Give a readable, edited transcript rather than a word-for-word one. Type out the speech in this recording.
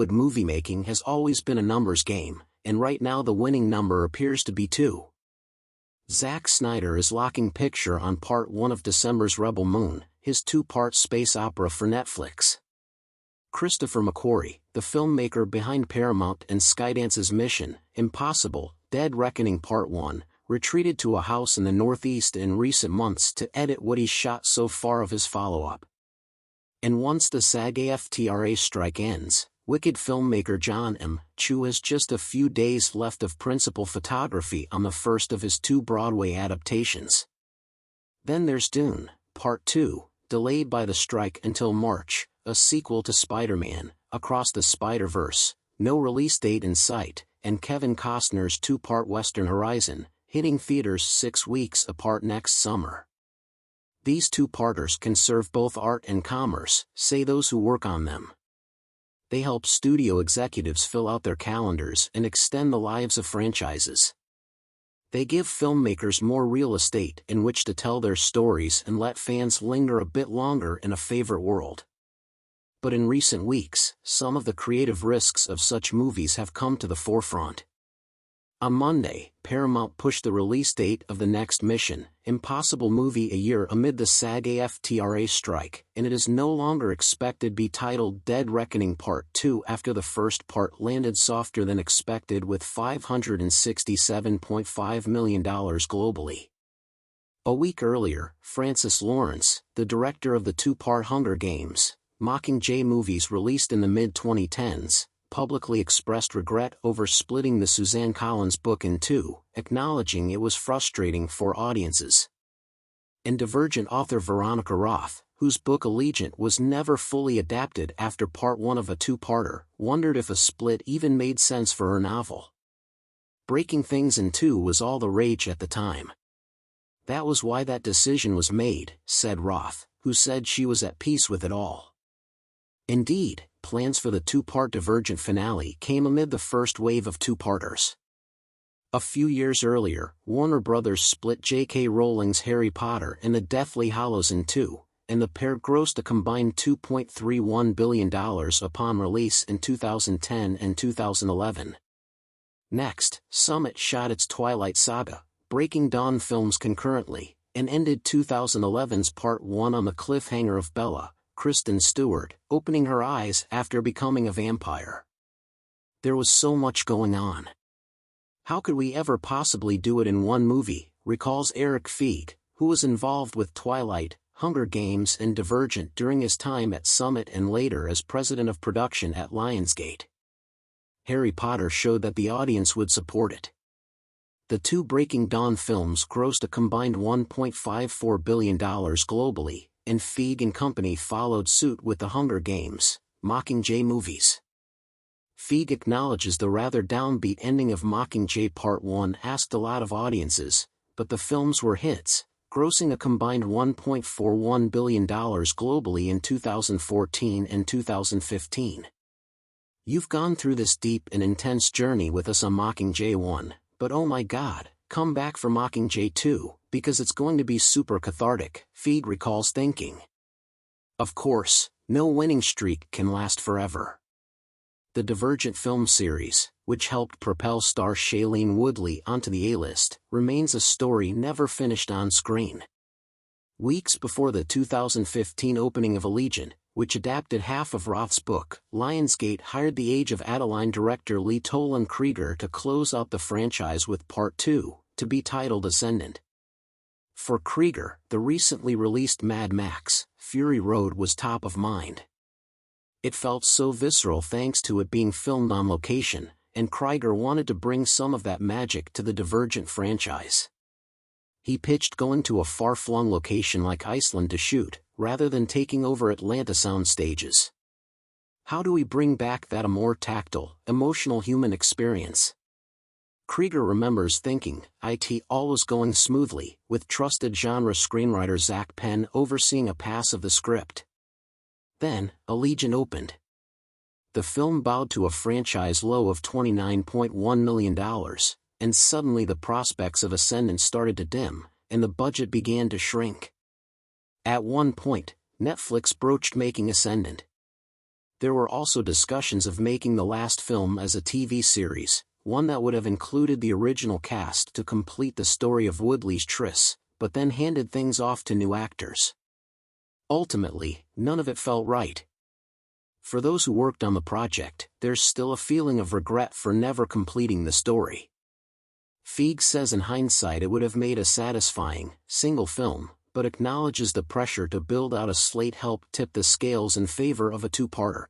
Hollywood movie making has always been a numbers game, and right now the winning number appears to be 2. Zack Snyder is locking picture on Part 1 of December's Rebel Moon, his 2-part space opera for Netflix. Christopher McQuarrie, the filmmaker behind Paramount and Skydance's Mission Impossible, Dead Reckoning Part 1, retreated to a house in the Northeast in recent months to edit what he's shot so far of his follow-up. And once the SAG-AFTRA strike ends, Wicked filmmaker Jon M has just a few days left of principal photography on the first of his 2 Broadway adaptations. Then there's Dune, Part 2, delayed by the strike until March, a sequel to Spider-Man, Across the Spider-Verse, no release date in sight, and Kevin Costner's 2-part Western Horizon, hitting theaters 6 weeks apart next summer. These 2-parters can serve both art and commerce, say those who work on them. They help studio executives fill out their calendars and extend the lives of franchises. They give filmmakers more real estate in which to tell their stories and let fans linger a bit longer in a favorite world. But in recent weeks, some of the creative risks of such movies have come to the forefront. On Monday, Paramount pushed the release date of the next Mission Impossible movie a year amid the SAG-AFTRA strike, and it is no longer expected to be titled Dead Reckoning Part 2 after the first part landed softer than expected with $567.5 million globally. A week earlier, Francis Lawrence, the director of the 2-part Hunger Games, Mockingjay movies released in the mid-2010s, publicly expressed regret over splitting the Suzanne Collins book in 2, acknowledging it was frustrating for audiences. And Divergent author Veronica Roth, whose book Allegiant was never fully adapted after Part 1 of a 2-parter, wondered if a split even made sense for her novel. Breaking things in 2 was all the rage at the time. That was why that decision was made, said Roth, who said she was at peace with it all. Indeed, plans for the 2-part Divergent finale came amid the first wave of 2-parters. A few years earlier, Warner Brothers split J.K. Rowling's Harry Potter and the Deathly Hallows in 2, and the pair grossed a combined $2.31 billion upon release in 2010 and 2011. Next, Summit shot its Twilight Saga, Breaking Dawn films concurrently, and ended 2011's Part 1 on the cliffhanger of Bella, Kristen Stewart, opening her eyes after becoming a vampire. There was so much going on. How could we ever possibly do it in one movie, recalls Eric Feig, who was involved with Twilight, Hunger Games and Divergent during his time at Summit and later as president of production at Lionsgate. Harry Potter showed that the audience would support it. The 2 Breaking Dawn films grossed a combined $1.54 billion globally, and Feig and company followed suit with the Hunger Games, Mockingjay movies. Feig acknowledges the rather downbeat ending of Mockingjay Part 1 asked a lot of audiences, but the films were hits, grossing a combined $1.41 billion globally in 2014 and 2015. You've gone through this deep and intense journey with us on Mockingjay 1, but oh my god, come back for Mockingjay 2, because it's going to be super cathartic, Feig recalls thinking. Of course, no winning streak can last forever. The Divergent film series, which helped propel star Shailene Woodley onto the A-list, remains a story never finished on screen. Weeks before the 2015 opening of Allegiant, which adapted half of Roth's book, Lionsgate hired the Age of Adeline director Lee Toland Krieger to close out the franchise with Part 2, to be titled Ascendant. For Krieger, the recently released Mad Max, Fury Road was top of mind. It felt so visceral thanks to it being filmed on location, and Krieger wanted to bring some of that magic to the Divergent franchise. He pitched going to a far-flung location like Iceland to shoot, rather than taking over Atlanta sound stages. How do we bring back that more tactile, emotional human experience? Krieger remembers thinking, all was going smoothly, with trusted genre screenwriter Zack Penn overseeing a pass of the script. Then, Allegiant opened. The film bowed to a franchise low of $29.1 million, and suddenly the prospects of Ascendant started to dim, and the budget began to shrink. At one point, Netflix broached making Ascendant. There were also discussions of making the last film as a TV series, one that would have included the original cast to complete the story of Woodley's tryst, but then handed things off to new actors. Ultimately, none of it felt right. For those who worked on the project, there's still a feeling of regret for never completing the story. Feig says in hindsight it would have made a satisfying, single film, but acknowledges the pressure to build out a slate helped tip the scales in favor of a two-parter.